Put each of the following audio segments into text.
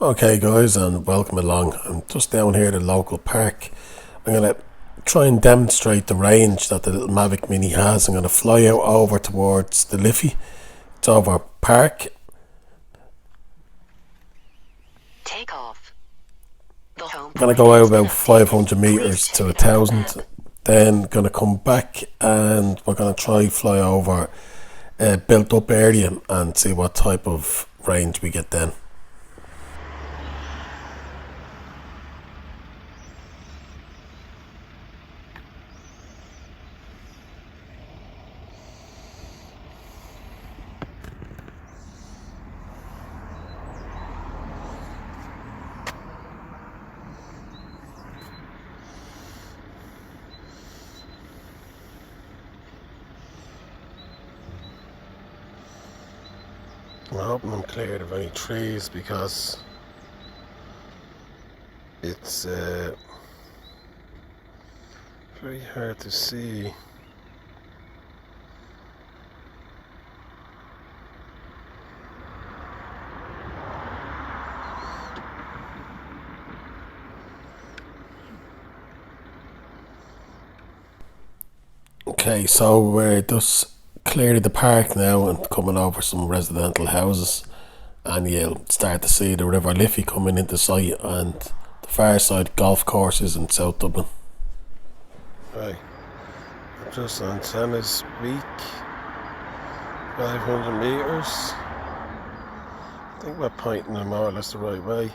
Okay guys, and welcome along. I'm just down here at the local park. I'm going to try and demonstrate the range that the little Mavic Mini has. I'm going to fly out over towards the Liffey. It's over park. Take off. The home I'm going to go out about 500 meters to 1,000. Then going to come back and we're going to try fly over a built up area and see what type of range we get then. I'm hoping I'm cleared of any trees because it's very hard to see. Okay, so we're just cleared the park now and coming over some residential houses, and you'll start to see the River Liffey coming into sight and the far side golf courses in South Dublin. Right, I'm just on Tennis Week, 500 metres. I think we're pointing in more or less the right way.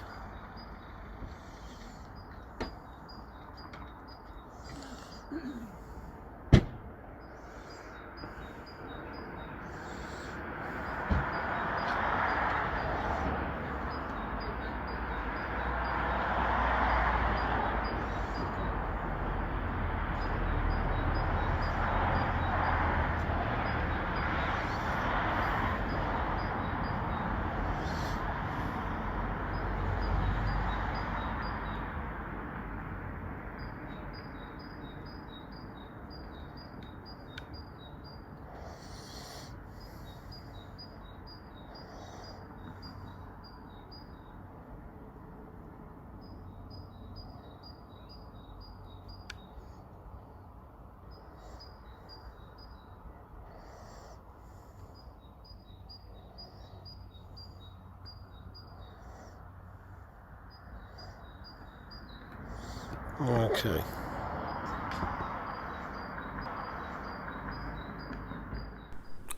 Okay.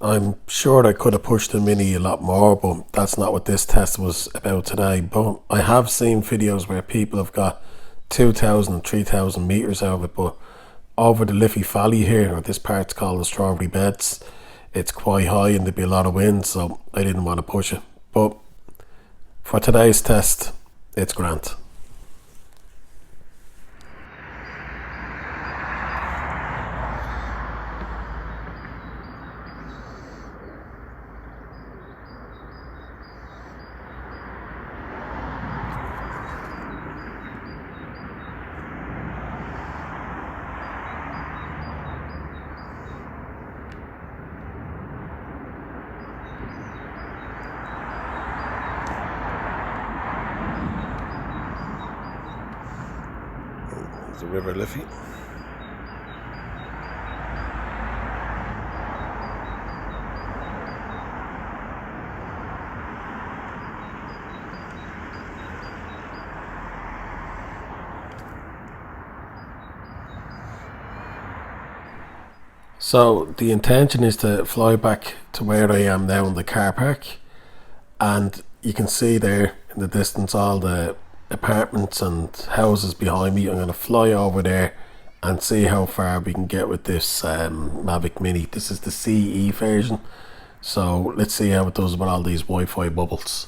I'm sure I could have pushed the Mini a lot more, but that's not what this test was about today. But I have seen videos where people have got 2,000 and 3,000 metres out of it, but over the Liffey Valley here, or this part's called the Strawberry Beds, it's quite high and there'd be a lot of wind, so I didn't want to push it. But for today's test, it's grand. The River Liffey. So the intention is to fly back to where I am now in the car park, and you can see there in the distance all the apartments and houses behind me. I'm going to fly over there and see how far we can get with this Mavic Mini. This is the CE version, so let's see how it does with all these Wi-Fi bubbles.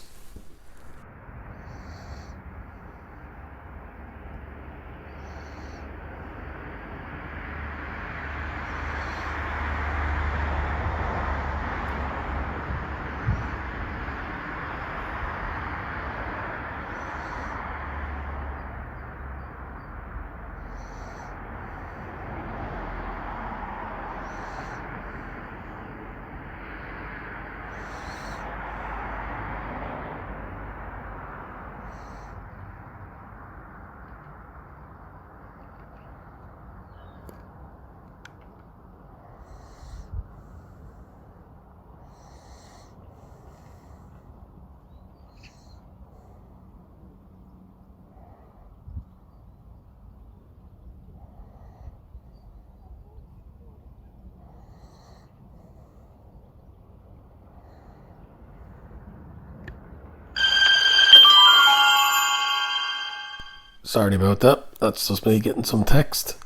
Sorry about that. That's just me getting some text.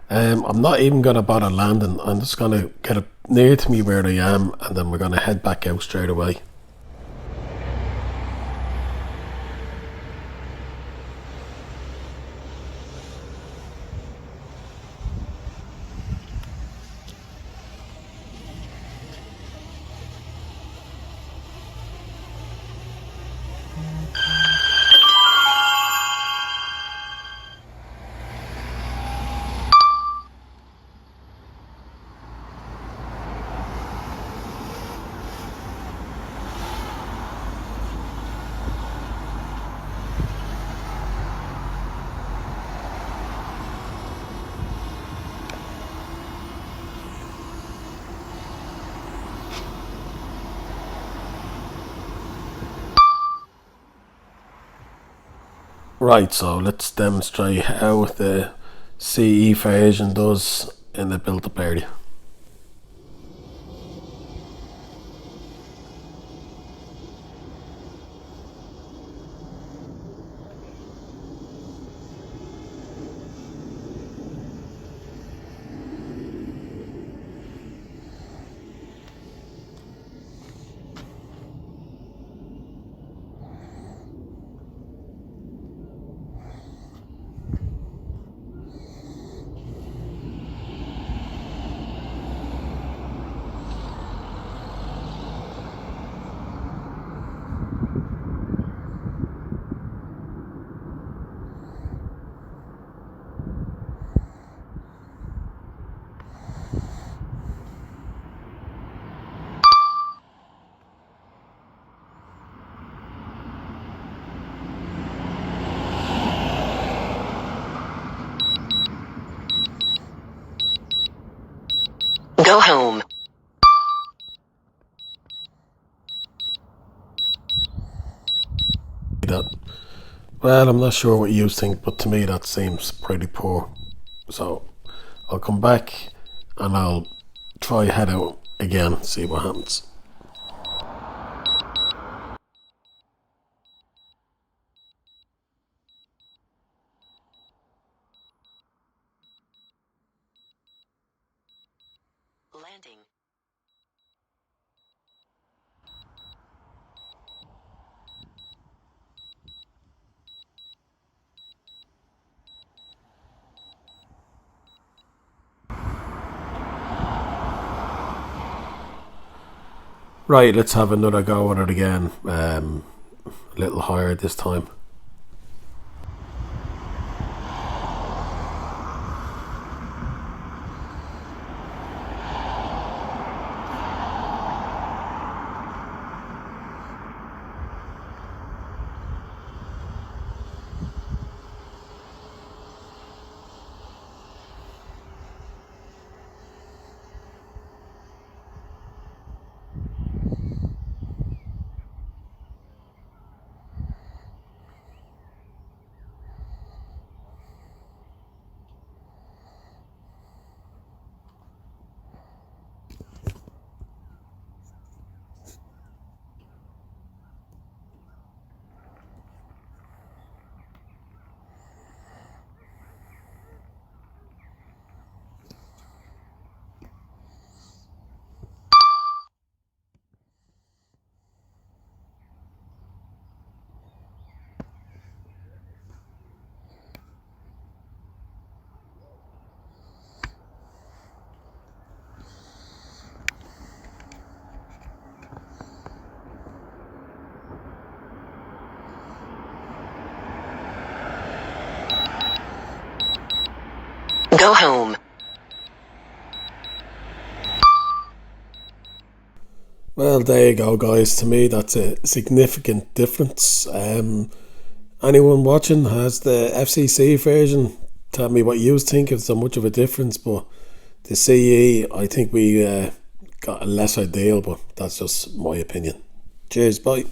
I'm not even going to bother landing. I'm just going to get it near to me where I am, and then we're going to head back out straight away. Right, so let's demonstrate how the CE version does in the built-up area. Go home. That. Well, I'm not sure what you think, but to me that seems pretty poor. So I'll come back and I'll try head out again, see what happens. Landing. Right, let's have another go at it again. A little higher this time. Go home. Well, there you go, guys. To me, that's a significant difference. Anyone watching has the FCC version? Tell me what you think, if it's so much of a difference. But the CE, I think we got a lesser deal, but that's just my opinion. Cheers, bye.